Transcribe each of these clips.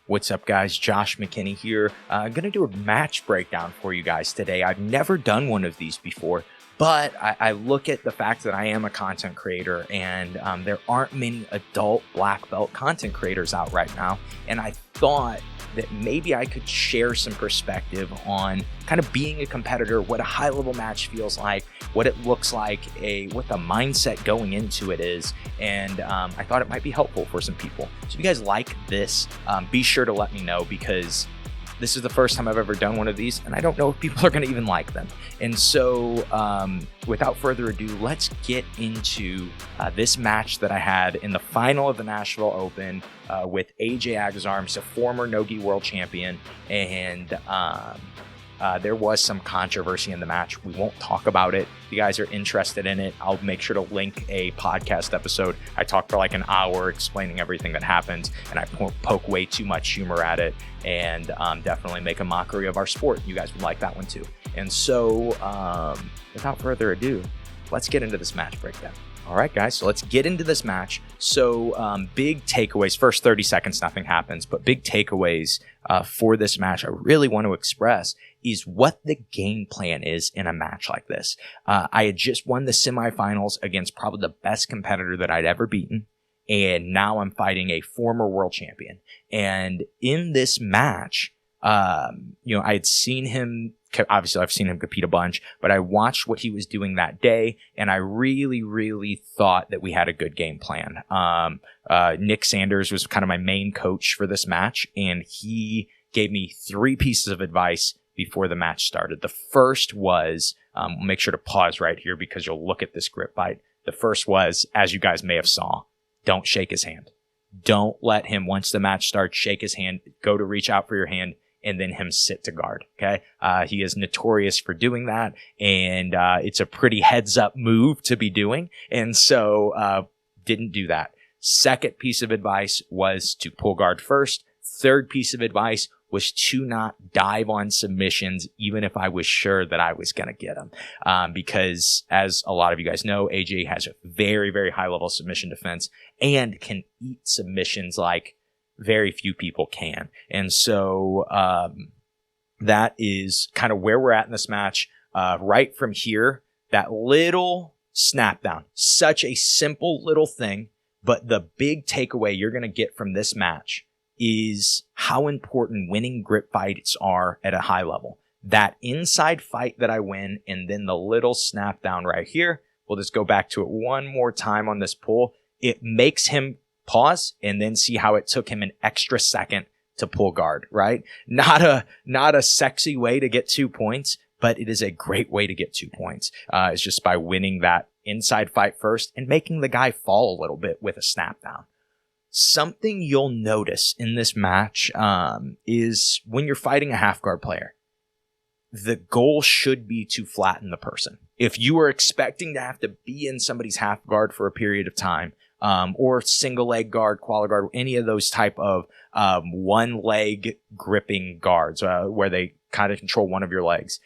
What's up, guys? Josh McKinney here. I'm going to do a match breakdown for you guys today. I've never done one of these before, but I look at the fact that I am a content creator and there aren't many adult black belt content creators out right now. And I thought that maybe I could share some perspective on kind of being a competitor, what a high level match feels like, what it looks like, what the mindset going into it is. And I thought it might be helpful for some people. So if you guys like this, be sure to let me know, because this is the first time I've ever done one of these, and I don't know if people are going to even like them. And so without further ado, let's get into this match that I had in the final of the Nashville Open with Agazarm, a former no-gi world champion. And there was some controversy in the match. We won't talk about it. If you guys are interested in it, I'll make sure to link a podcast episode. I talked for like an hour explaining everything that happened, and I poke way too much humor at it, and definitely make a mockery of our sport. You guys would like that one too. And so without further ado, let's get into this match breakdown. All right, guys, so let's get into this match. So big takeaways. First 30 seconds, nothing happens, but big takeaways for this match I really want to express is what the game plan is in a match like this. I had just won the semifinals against probably the best competitor that I'd ever beaten, and now I'm fighting a former world champion. And in this match, I had seen him, obviously I've seen him compete a bunch, but I watched what he was doing that day, and I really, really thought that we had a good game plan. Nick Sanders was kind of my main coach for this match, and he gave me 3 pieces of advice before the match started. The first was, make sure to pause right here because you'll look at this grip fight. The first was, as you guys may have saw, don't shake his hand. Don't let him, once the match starts, shake his hand, go to reach out for your hand, and then him sit to guard. Okay. He is notorious for doing that. And, it's a pretty heads up move to be doing. And so, didn't do that. Second piece of advice was to pull guard first. Third piece of advice was to not dive on submissions, even if I was sure that I was going to get them. Because as a lot of you guys know, AJ has a very, very high level submission defense and can eat submissions like very few people can. And so that is kind of where we're at in this match. Right from here, that little snap down, such a simple little thing, but the big takeaway you're going to get from this match is how important winning grip fights are at a high level. That inside fight that I win, and then the little snap down right here, we'll just go back to it one more time on this pull. It makes him pause and then see how it took him an extra second to pull guard, right? Not a sexy way to get 2 points, but it is a great way to get 2 points. It's just by winning that inside fight first and making the guy fall a little bit with a snap down. Something you'll notice in this match is when you're fighting a half guard player, the goal should be to flatten the person. If you are expecting to have to be in somebody's half guard for a period of time, or single leg guard, quali guard, any of those type of one leg gripping guards where they kind of control one of your legs,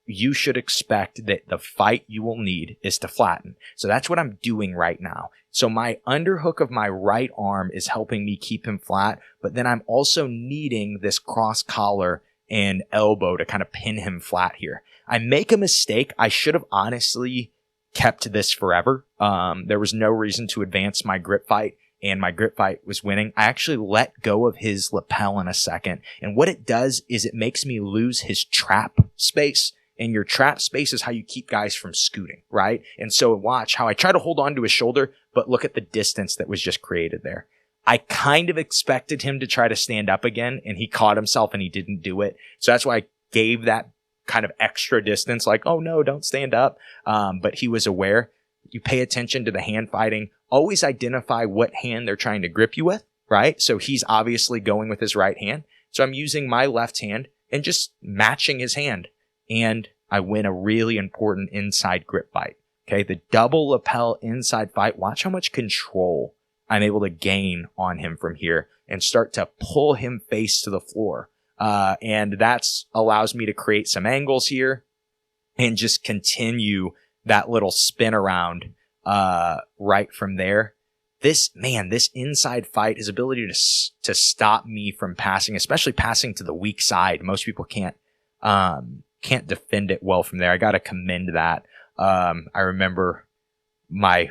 you should expect that the fight you will need is to flatten. So that's what I'm doing right now. So my underhook of my right arm is helping me keep him flat, but then I'm also needing this cross collar and elbow to kind of pin him flat here. I make a mistake. I should have honestly kept this forever. There was no reason to advance my grip fight, and my grip fight was winning. I actually let go of his lapel in a second, and what it does is it makes me lose his trap space. And your trap space is how you keep guys from scooting, right? And so watch how I try to hold on to his shoulder, but look at the distance that was just created there. I kind of expected him to try to stand up again, and he caught himself and he didn't do it. So that's why I gave that kind of extra distance, like, oh no, don't stand up. But he was aware. You pay attention to the hand fighting. Always identify what hand they're trying to grip you with, right? So he's obviously going with his right hand. So I'm using my left hand and just matching his hand. And I win a really important inside grip fight. Okay, the double lapel inside fight. Watch how much control I'm able to gain on him from here and start to pull him face to the floor. And that's allows me to create some angles here and just continue that little spin around right from there. this inside fight, his ability to stop me from passing, especially passing to the weak side. Most people can't defend it well from there. I got to commend that. I remember my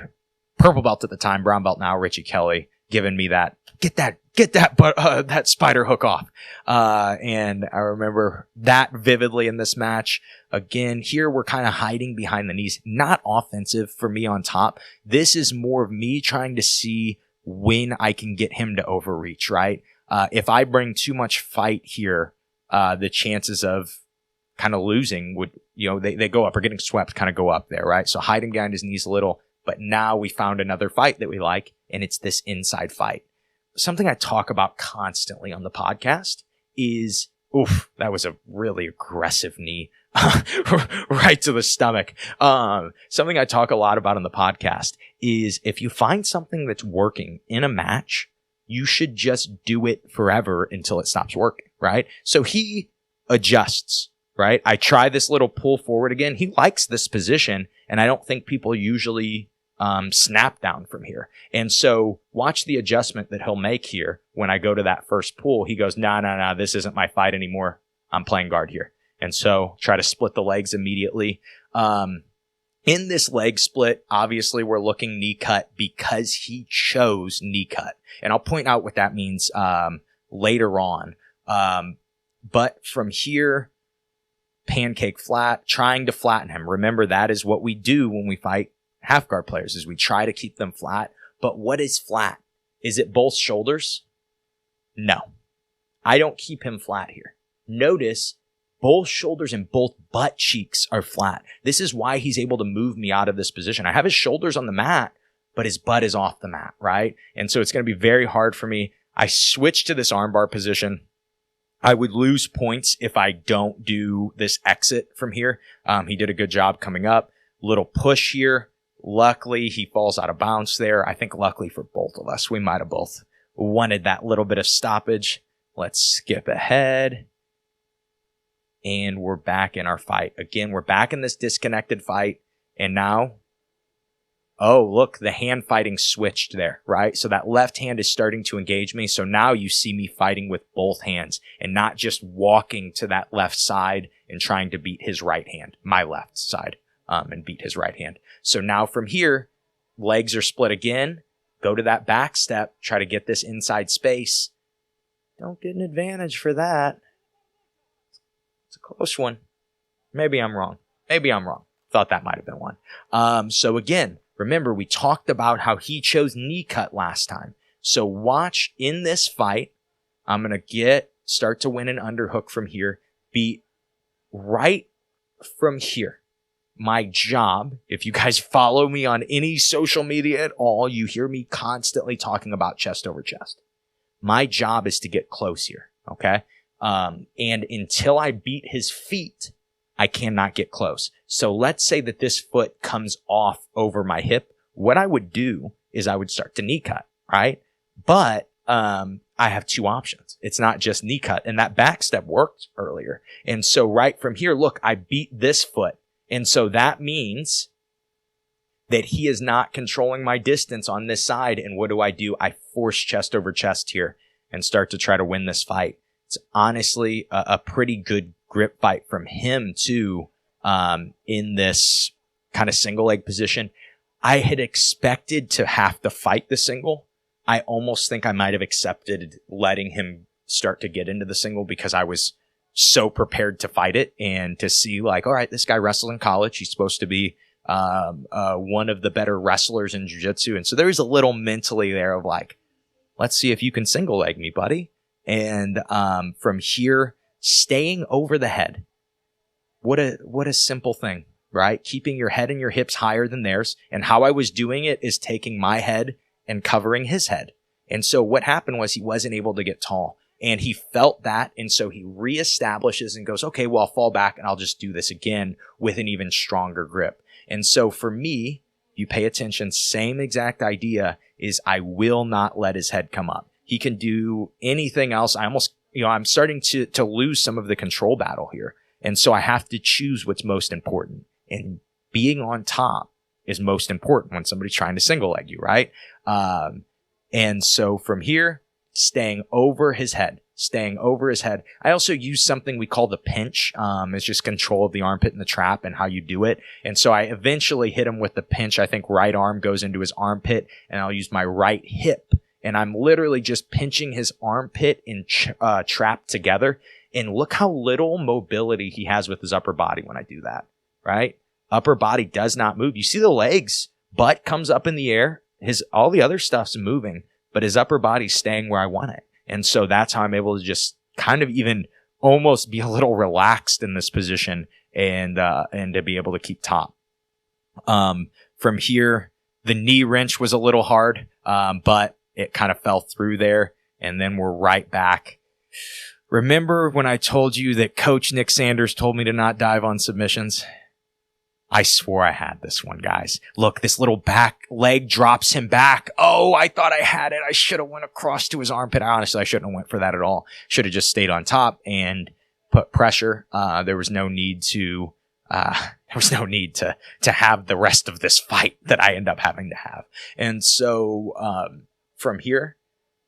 purple belt at the time, brown belt now, Richie Kelly, giving me that, get that spider hook off. And I remember that vividly in this match. Again, here we're kind of hiding behind the knees, not offensive for me on top. This is more of me trying to see when I can get him to overreach, right? If I bring too much fight here, the chances of kind of losing would, they go up, or getting swept kind of go up there, right? So hiding behind his knees a little, but now we found another fight that we like, and it's this inside fight. Something I talk about constantly on the podcast is, that was a really aggressive knee right to the stomach. Something I talk a lot about on the podcast is if you find something that's working in a match, you should just do it forever until it stops working, right? So he adjusts, right? I try this little pull forward again. He likes this position, and I don't think people usually snap down from here. And so watch the adjustment that he'll make here. When I go to that first pull, he goes, nah, this isn't my fight anymore. I'm playing guard here. And so try to split the legs immediately. In this leg split, obviously we're looking knee cut because he chose knee cut. And I'll point out what that means later on. But from here, pancake flat, trying to flatten him. Remember, that is what we do when we fight half guard players, is we try to keep them flat. But what is flat? Is it both shoulders? No. I don't keep him flat here. Notice both shoulders and both butt cheeks are flat. This is why he's able to move me out of this position. I have his shoulders on the mat, but his butt is off the mat, right? And so it's going to be very hard for me. I switch to this armbar position. I would lose points if I don't do this exit from here. He did a good job coming up. Little push here. Luckily, he falls out of bounds there. I think luckily for both of us, we might have both wanted that little bit of stoppage. Let's skip ahead. And we're back in our fight. Again, we're back in this disconnected fight. And now, look, the hand fighting switched there, right? So that left hand is starting to engage me. So now you see me fighting with both hands and not just walking to that left side and trying to beat his right hand, my left side, and beat his right hand. So now from here, legs are split again. Go to that back step, try to get this inside space. Don't get an advantage for that. It's a close one. Maybe I'm wrong. Thought that might have been one. So again, remember, we talked about how he chose knee cut last time. So watch in this fight. I'm going to start to win an underhook from here. Be right from here. My job, if you guys follow me on any social media at all, you hear me constantly talking about chest over chest. My job is to get close here, okay? And until I beat his feet, I cannot get close. So let's say that this foot comes off over my hip. What I would do is I would start to knee cut, right? But I have two options. It's not just knee cut. And that back step worked earlier. And so right from here, look, I beat this foot. And so that means that he is not controlling my distance on this side. And what do? I force chest over chest here and start to try to win this fight. It's honestly a pretty good grip fight from him too, in this kind of single leg position. I had expected to have to fight the single. I almost think I might have accepted letting him start to get into the single because I was so prepared to fight it and to see like, all right, this guy wrestled in college. He's supposed to be one of the better wrestlers in Jiu-Jitsu. And so there was a little mentally there of like, let's see if you can single leg me, buddy. And from here, staying over the head. What a simple thing, right? Keeping your head and your hips higher than theirs. And how I was doing it is taking my head and covering his head. And so what happened was he wasn't able to get tall. And he felt that, and so he reestablishes and goes, okay, well, I'll fall back and I'll just do this again with an even stronger grip. And so for me, you pay attention, same exact idea is I will not let his head come up. He can do anything else. I'm starting to lose some of the control battle here. And so I have to choose what's most important. And being on top is most important when somebody's trying to single leg you, right? And so from here, staying over his head. I also use something we call the pinch. It's just control of the armpit in the trap and how you do it. And so I eventually hit him with the pinch. I think right arm goes into his armpit, and I'll use my right hip. And I'm literally just pinching his armpit and trap together. And look how little mobility he has with his upper body when I do that, right? Upper body does not move. You see the legs, butt comes up in the air. All the other stuff's moving, but his upper body's staying where I want it. And so that's how I'm able to just kind of even almost be a little relaxed in this position and to be able to keep top. From here, the knee wrench was a little hard, but it kind of fell through there. And then we're right back. Remember when I told you that Coach Nick Sanders told me to not dive on submissions? I swore I had this one, guys. Look, this little back leg drops him back. Oh, I thought I had it. I should have went across to his armpit. Honestly, I shouldn't have went for that at all. Should have just stayed on top and put pressure. There was no need to have the rest of this fight that I end up having to have. And so, from here,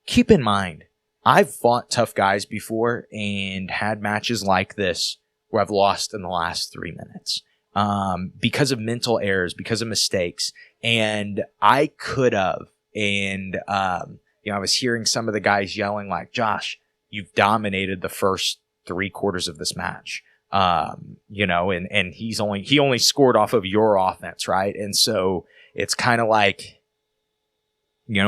keep in mind, I've fought tough guys before and had matches like this where I've lost in the last 3 minutes. Because of mental errors, because of mistakes. And I could have, and, I was hearing some of the guys yelling like, Josh, you've dominated the first 3/4 of this match. And he only scored off of your offense, right? And so it's kind of like,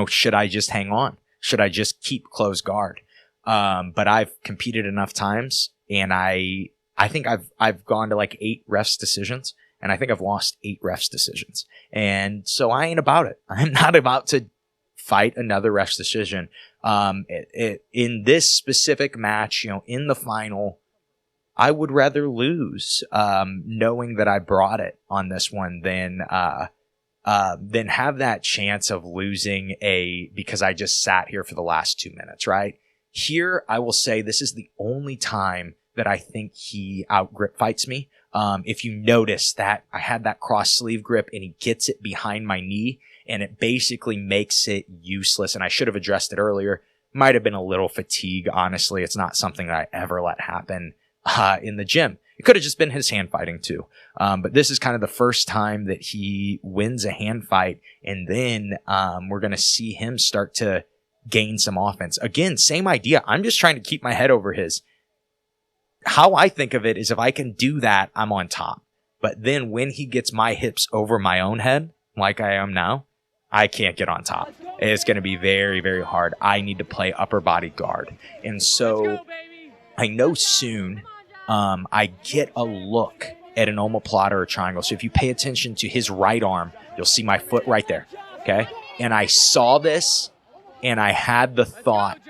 should I just hang on? Should I just keep close guard? But I've competed enough times, and I think I've gone to like 8 refs decisions, and I think I've lost 8 refs decisions. And so I ain't about it. I'm not about to fight another ref's decision. In this specific match, in the final, I would rather lose, knowing that I brought it on this one than have that chance of losing because I just sat here for the last 2 minutes, right? Here, I will say this is the only time that I think he out-grip fights me. If you notice that I had that cross sleeve grip and he gets it behind my knee and it basically makes it useless. And I should have addressed it earlier. Might have been a little fatigue, honestly. It's not something that I ever let happen in the gym. It could have just been his hand fighting too. But this is kind of the first time that he wins a hand fight. And then we're going to see him start to gain some offense. Again, same idea. I'm just trying to keep my head over his. How I think of it is if I can do that, I'm on top. But then when he gets my hips over my own head, like I am now, I can't get on top. It's going to be very, very hard. I need to play upper body guard. And so I know soon I get a look at an omoplata or triangle. So if you pay attention to his right arm, you'll see my foot right there. Okay. And I saw this and I had the thought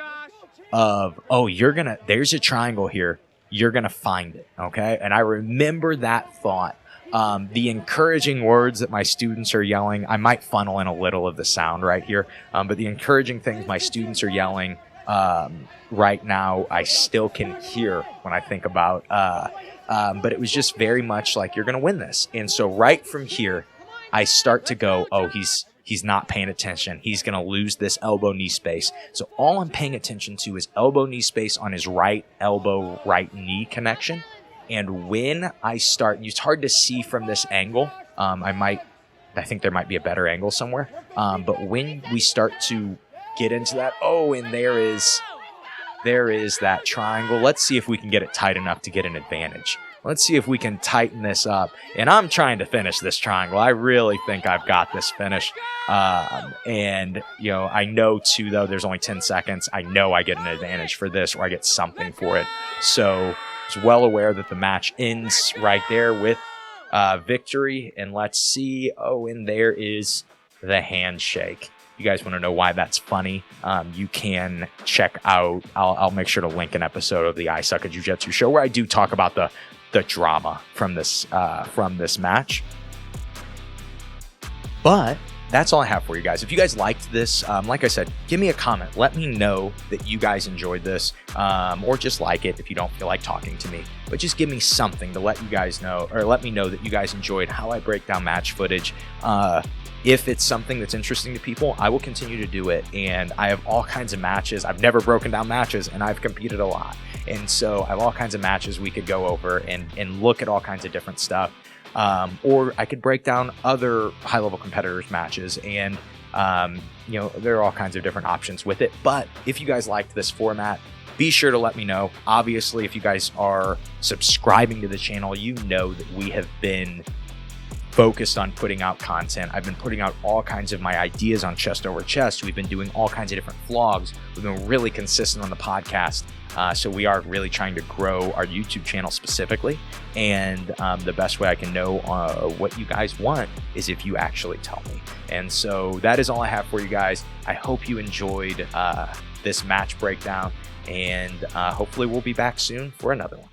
of, oh, there's a triangle here. You're going to find it, okay? And I remember that thought. The encouraging words that my students are yelling, I might funnel in a little of the sound right here, but the encouraging things my students are yelling right now, I still can hear when I think about. But it was just very much like, you're going to win this. And so right from here, I start to go, oh, he's not paying attention. He's going to lose this elbow-knee space. So all I'm paying attention to is elbow-knee space on his right elbow, right knee connection. And when I start, it's hard to see from this angle. I think there might be a better angle somewhere. But when we start to get into that, and there is that triangle. Let's see if we can get it tight enough to get an advantage. Let's see if we can tighten this up. And I'm trying to finish this triangle. I really think I've got this finished. And I know too, though, there's only 10 seconds. I know I get an advantage for this, or I get something for it. So I was well aware that the match ends right there with victory. And let's see. And there is the handshake. You guys want to know why that's funny? You can check out, I'll make sure to link an episode of the I Suck at Jiu-Jitsu show where I do talk about the drama from this match. But that's all I have for you guys. If you guys liked this, like I said, give me a comment. Let me know that you guys enjoyed this, or just like it if you don't feel like talking to me. But just give me something to let you guys know, or let me know that you guys enjoyed how I break down match footage. If it's something that's interesting to people, I will continue to do it. And I have all kinds of matches. I've never broken down matches, and I've competed a lot. And so I have all kinds of matches we could go over and look at all kinds of different stuff. Or I could break down other high-level competitors' matches, and there are all kinds of different options with it. But if you guys liked this format, be sure to let me know. Obviously, if you guys are subscribing to the channel, you know that we have been focused on putting out content. I've been putting out all kinds of my ideas on chest over chest. We've been doing all kinds of different vlogs. We've been really consistent on the podcast. So we are really trying to grow our YouTube channel specifically. And the best way I can know what you guys want is if you actually tell me. And so that is all I have for you guys. I hope you enjoyed this match breakdown, and hopefully we'll be back soon for another one.